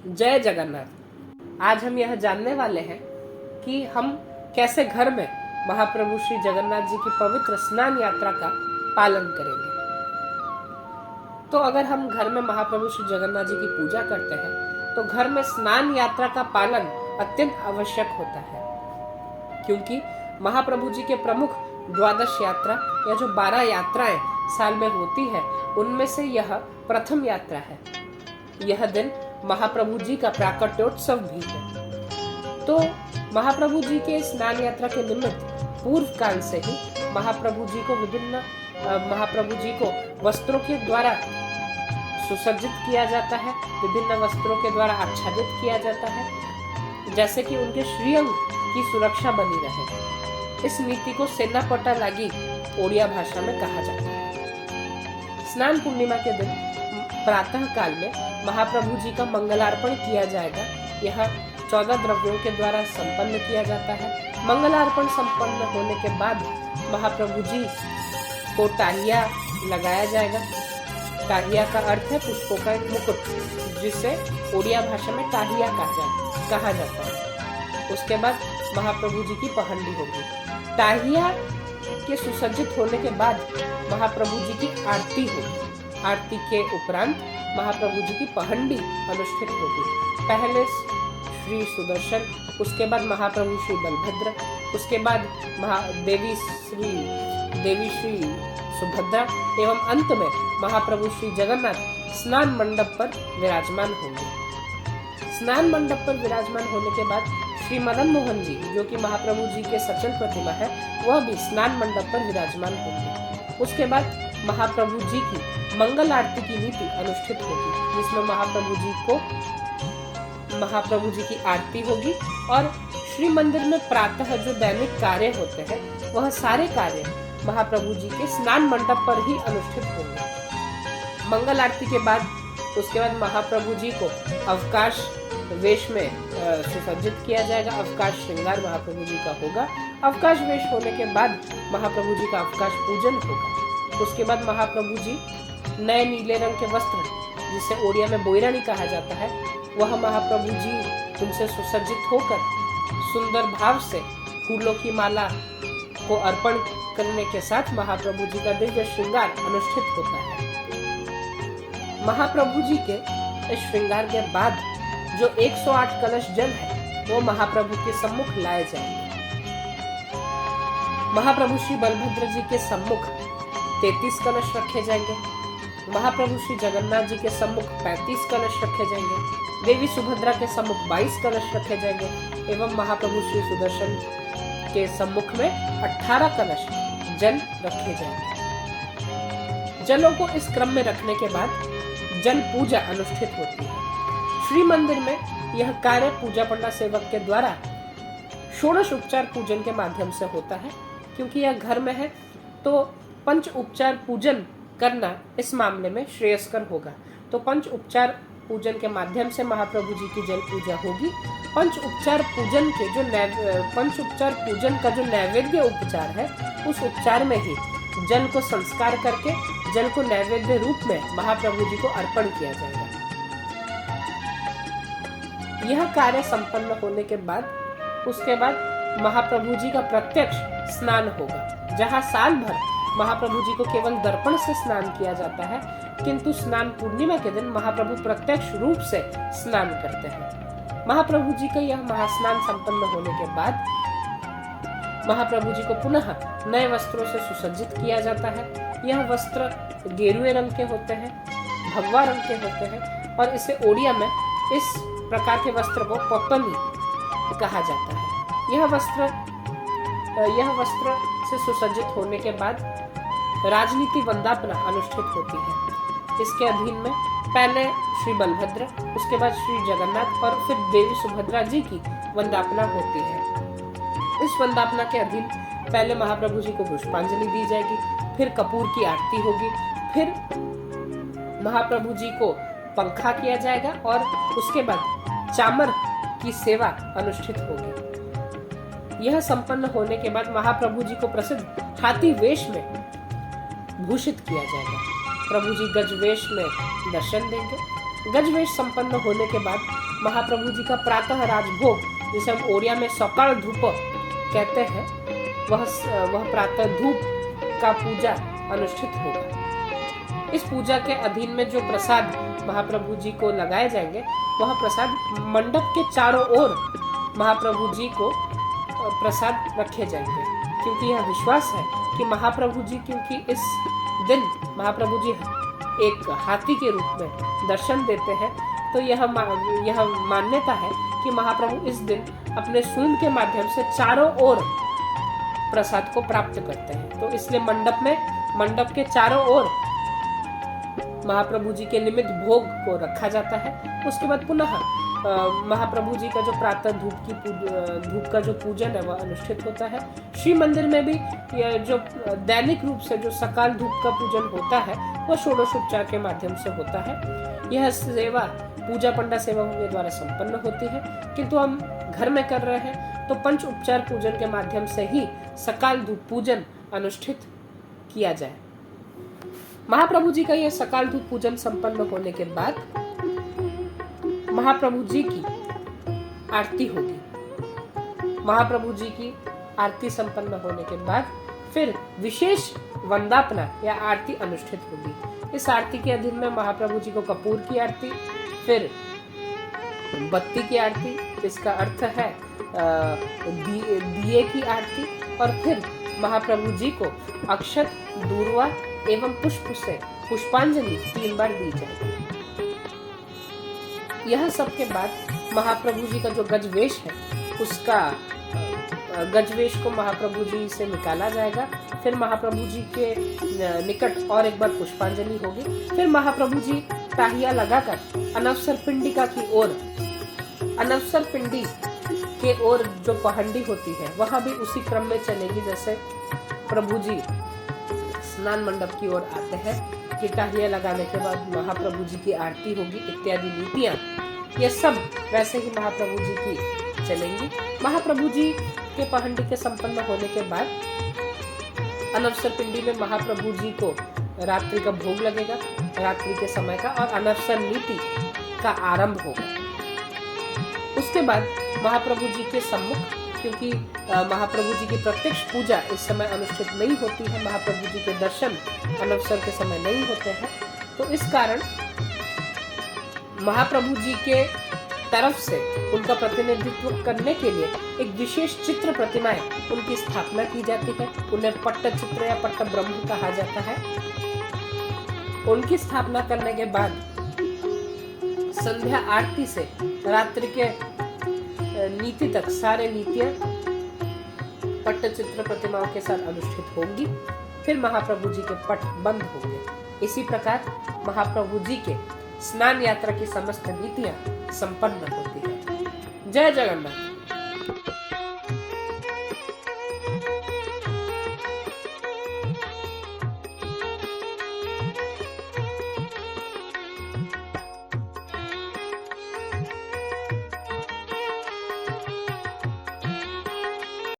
जय जगन्नाथ। आज हम यह जानने वाले हैं कि हम कैसे घर में महाप्रभु श्री जगन्नाथ जी की पवित्र स्नान यात्रा का पालन करेंगे। तो अगर हम घर में महाप्रभु श्री जगन्नाथ जी की पूजा करते हैं तो घर में स्नान यात्रा का पालन अत्यंत आवश्यक होता है, क्योंकि महाप्रभु जी के प्रमुख द्वादश यात्रा या जो 12 यात्राएं साल में होती है उनमें से यह प्रथम यात्रा है। यह दिन महाप्रभु जी का प्राकट्योत्सव भी है। तो महाप्रभु जी के स्नान यात्रा के निमित्त पूर्व काल से ही महाप्रभु जी को वस्त्रों के द्वारा सुसज्जित किया जाता है, विभिन्न वस्त्रों के द्वारा आच्छादित किया जाता है, जैसे कि उनके श्रीअंग की सुरक्षा बनी रहे। इस नीति को सेनापटा लागी ओडिया भाषा में कहा जाता है। स्नान पूर्णिमा के दिन प्रातः काल में महाप्रभु जी का मंगलार्पण किया जाएगा। यह 14 द्रव्यों के द्वारा संपन्न किया जाता है। मंगलार्पण संपन्न होने के बाद महाप्रभु जी को टाहिया लगाया जाएगा। टाहिया का अर्थ है पुष्पों का एक मुकुट, जिसे ओडिया भाषा में टाहिया कहा जाता है। उसके बाद महाप्रभु जी की पहंडी होगी। टाहिया के सुसज्जित होने के बाद महाप्रभु जी की आरती होगी। आरती के उपरांत महाप्रभु जी की पहंडी अनुष्ठित होगी। पहले श्री सुदर्शन, उसके बाद महाप्रभु श्री बलभद्र, उसके बाद देवी श्री सुभद्रा एवं अंत में महाप्रभु श्री जगन्नाथ स्नान मंडप पर विराजमान होंगे। स्नान मंडप पर विराजमान होने के बाद श्री मदन मोहन जी, जो कि महाप्रभु जी के सचल प्रतिमा है, वह भी स्नान मंडप पर विराजमान होंगे। उसके बाद महाप्रभु जी की मंगल आरती की नीति अनुष्ठित होगी, जिसमें महाप्रभु जी की आरती होगी और श्री मंदिर में प्रातः जो दैनिक कार्य होते हैं वह सारे कार्य महाप्रभु जी के स्नान मंडप पर ही अनुष्ठित होंगे। मंगल आरती के बाद उसके बाद महाप्रभु जी को अवकाश वेश में सुसज्जित किया जाएगा। अवकाश श्रृंगार महाप्रभु जी का होगा। अवकाश वेश होने के बाद महाप्रभु जी का अवकाश पूजन होगा। उसके बाद महाप्रभु जी नए नीले रंग के वस्त्र, जिसे ओडिया में बोयरानी कहा जाता है, वह महाप्रभु जी उनसे सुसज्जित होकर सुंदर भाव से फूलों की माला को अर्पण करने के साथ महाप्रभु जी का दिव्य श्रृंगार अनुष्ठित होता है। महाप्रभु जी के इस श्रृंगार के बाद जो 108 कलश जल है वो महाप्रभु के सम्मुख लाए जाएंगे। महाप्रभु श्री बलभद्र जी के सम्मुख 33 कलश रखे जाएंगे। महाप्रभु श्री जगन्नाथ जी के सम्मुख 35 कलश रखे जाएंगे। देवी सुभद्रा के सम्मुख 22 कलश रखे जाएंगे एवं महाप्रभु श्री सुदर्शन के सम्मुख में 18 कलश जल रखे जाएंगे। जलों को इस क्रम में रखने के बाद जल पूजा अनुष्ठित होती है। श्री मंदिर में यह कार्य पूजा पंडा सेवक के द्वारा षोडश उपचार पूजन के माध्यम से होता है। क्योंकि यह घर में है तो पंच उपचार पूजन करना इस मामले में श्रेयस्कर होगा। तो पंच उपचार पूजन के माध्यम से महाप्रभु जी की जल पूजा होगी। पंच उपचार पूजन का जो नैवेद्य उपचार है, उस उपचार में ही जल को संस्कार करके जल को नैवेद्य रूप में महाप्रभु जी को अर्पण किया जाएगा। यह कार्य संपन्न होने के बाद उसके बाद महाप्रभु जी का प्रत्यक्ष स्नान होगा, जहां साल भर महाप्रभु जी को केवल दर्पण से स्नान किया जाता है, किंतु स्नान पूर्णिमा के दिन महाप्रभु प्रत्यक्ष रूप से स्नान करते हैं। महाप्रभु जी का यह महास्नान संपन्न होने के बाद महाप्रभु जी को पुनः नए वस्त्रों से सुसज्जित किया जाता है। यह वस्त्र गेरुए रंग के होते हैं, भगवा रंग के होते हैं और इसे ओडिया में इस प्रकार के वस्त्र को पपनी कहा जाता है। यह वस्त्र से सुसज्जित होने के बाद राजनीति वंदापना अनुष्ठित होती है। इसके अधीन में पहले श्री बलभद्र, उसके बाद श्री जगन्नाथ और फिर देवी सुभद्रा जी की वंदापना होती है। इस वंदापना के अधीन पहले महाप्रभु जी को पुष्पांजलि दी जाएगी, फिर कपूर की आरती होगी, फिर महाप्रभु जी को पंखा किया जाएगा और उसके बाद चामर की सेवा अनुष्ठित होगी। यह संपन्न होने के बाद महाप्रभु जी को प्रसिद्ध हाथी वेश में भूषित किया जाएगा। प्रभु जी गज वेश में दर्शन देंगे। गजवेश संपन्न होने के बाद महाप्रभु जी का प्रातः राजभोग, जिसे हम ओडिया में सकाल धूप कहते हैं, वह प्रातः धूप का पूजा अनुष्ठित होगा। इस पूजा के अधीन में जो प्रसाद महाप्रभु जी को लगाए जाएंगे, वह प्रसाद मंडप के चारों ओर महाप्रभु जी को प्रसाद रखे जाएंगे, क्योंकि यह विश्वास है कि महाप्रभु जी, क्योंकि इस दिन महाप्रभु जी एक हाथी के रूप में दर्शन देते हैं, तो यह मान्यता है कि महाप्रभु इस दिन अपने सूंड के माध्यम से चारों ओर प्रसाद को प्राप्त करते हैं। तो इसलिए मंडप के चारों ओर महाप्रभु जी के निमित्त भोग को रखा जाता है। उसके बाद पुनः महाप्रभु जी का जो प्रातः धूप का जो पूजन है वह अनुष्ठित होता है। श्री मंदिर में भी यह जो दैनिक रूप से जो सकाल धूप का पूजन होता है वह षोडशोपचार के माध्यम से होता है। यह सेवा पूजा पंडा सेवकों के द्वारा संपन्न होती है, किंतु हम घर में कर रहे हैं तो पंच उपचार पूजन के माध्यम से ही सकाल धूप पूजन अनुष्ठित किया जाए। महाप्रभु जी का यह सकाल धूप पूजन संपन्न होने के बाद महाप्रभु जी की आरती होगी। महाप्रभु जी की आरती संपन्न होने के बाद फिर विशेष वंदापना या आरती अनुष्ठित होगी। इस आरती के अधीन में महाप्रभु जी को कपूर की आरती, फिर बत्ती की आरती, इसका अर्थ है दिए की आरती, और फिर महाप्रभु जी को अक्षत, दूर्वा एवं पुष्प से पुष्पांजलि 3 बार दी जाएगी। यह सब के बाद महाप्रभु जी का जो गजवेश है, उसका गजवेश को महाप्रभु जी से निकाला जाएगा। फिर महाप्रभु जी के निकट और एक बार पुष्पांजलि होगी। फिर महाप्रभु जी ताहिया लगाकर अनवसर पिंडिका की ओर, अनवसर पिंडी के ओर जो पहंडी होती है वहां भी उसी क्रम में चलेगी जैसे प्रभु जी स्नान मंडप की ओर आते हैं कि ताहिया लगाने के बाद महाप्रभु जी की आरती होगी इत्यादि नीतियां, ये सब वैसे ही महाप्रभु जी की चलेंगी। महाप्रभु जी के पहंडी के संपन्न होने के बाद अनवसर पिंडी में महाप्रभु जी को रात्रि का भोग लगेगा, रात्रि के समय का, और अनवसर नीति का आरंभ होगा। उसके बाद महाप्रभु जी के सम्मुख, क्योंकि महाप्रभु जी की प्रत्यक्ष पूजा इस समय अनुष्ठित नहीं होती है, महाप्रभु जी के दर्शन अनवसर के समय नहीं होते हैं, तो इस कारण महाप्रभु जी के तरफ से उनका प्रतिनिधित्व करने के लिए एक विशेष चित्र प्रतिमाएं उनकी स्थापना की जाती है। उन्हें पट्ट चित्र या पट्ट ब्रह्म कहा जाता है। उनकी स्थापना करने के बाद संध्या आरती से रात्रि के नीति तक सारे नीतियां पट्ट चित्र प्रतिमाओं के साथ अनुष्ठित होंगी। फिर महाप्रभु जी के पट बंद होंगे। इसी प्रकार महाप्रभु जी के स्नान यात्रा की समस्त नीतियां संपन्न होती है। जय जगन्नाथ।